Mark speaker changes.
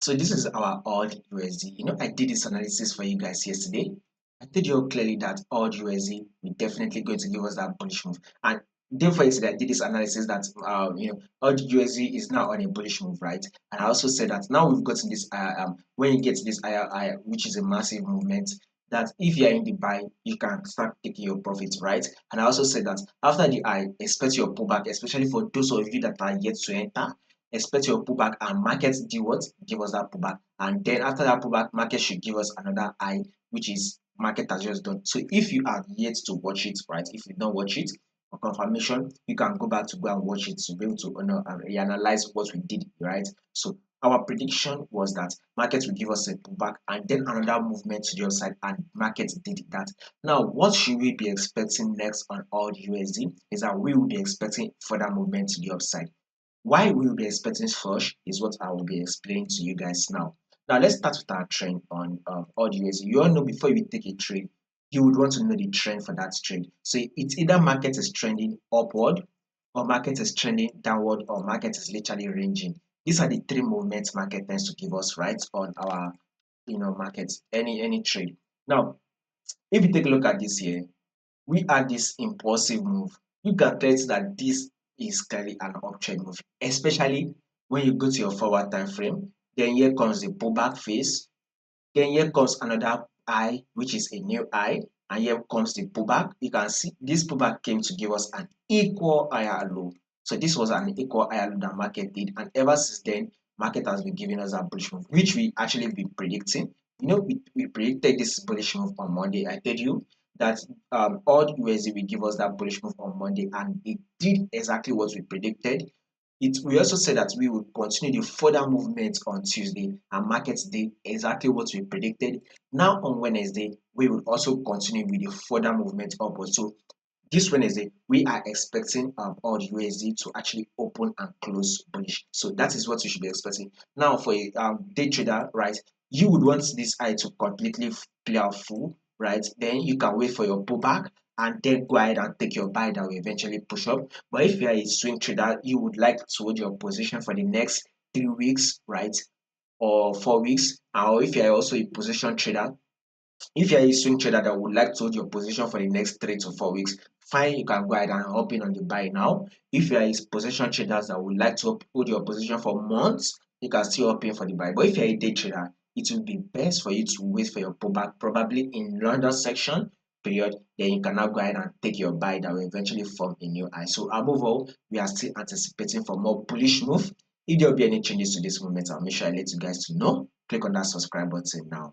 Speaker 1: So this is our odd USD. I did this analysis for you guys yesterday. I told you clearly that odd USD will definitely going to give us that bullish move. And therefore, yesterday I did this analysis that odd USD is now on a bullish move, right? And I also said that now we've gotten this when you get to this higher, which is a massive movement, that if you're in the buy, you can start taking your profits, right? And I also said that after the high, expect your pullback, especially for those of you that are yet to enter. Expect your pullback and market do what? Give us that pullback. And then after that pullback, market should give us another high, which is market has just done. So if you are yet to watch it, right? If you don't watch it for confirmation, you can go back to go and watch it to be able to reanalyze what we did, right? So our prediction was that market will give us a pullback and then another movement to the upside, and market did that. Now, what should we be expecting next on AUD USD is that we will be expecting further movement to the upside. Why we will be expecting such is what I will be explaining to you guys now. Now let's start with our trend on AUD USD. You all know before you take a trade, you would want to know the trend for that trade. So it's either market is trending upward, or market is trending downward, or market is literally ranging. These are the three movements market tends to give us, right, on our markets, any trade. Now, if you take a look at this here, we had this impulsive move. You can tell that this is clearly an uptrend move, especially when you go to your forward time frame. Then here comes the pullback phase. Then here comes another high, which is a new high, and here comes the pullback. You can see this pullback came to give us an equal higher low. So this was an equal higher low that market did, and ever since then, market has been giving us a bullish move, which we actually been predicting. We predicted this bullish move on Monday. I told you that odd USD will give us that bullish move on Monday, and it did exactly what we predicted. We also said that we would continue the further movement on Tuesday, and markets did exactly what we predicted. Now on Wednesday, we will also continue with the further movement upwards. So this Wednesday, we are expecting odd USD to actually open and close bullish. So that is what you should be expecting. Now for a day trader, right, you would want this eye to completely play out full, right? Then you can wait for your pullback and then go ahead and take your buy that will eventually push up. But if you are a swing trader, you would like to hold your position for the next 3 weeks, right? Or 4 weeks. Or if you are also a position trader, if you're a swing trader that would like to hold your position for the next 3 to 4 weeks, fine, you can go ahead and hop in on the buy now. If you're a position trader that would like to hold your position for months, you can still hop in for the buy. But if you're a day trader, it will be best for you to wait for your pullback, probably in London section period. Then you can now go ahead and take your buy that will eventually form a new high. So above all, we are still anticipating for more bullish move. If there will be any changes to this movement, I'll make sure I let you guys to know. Click on that subscribe button now.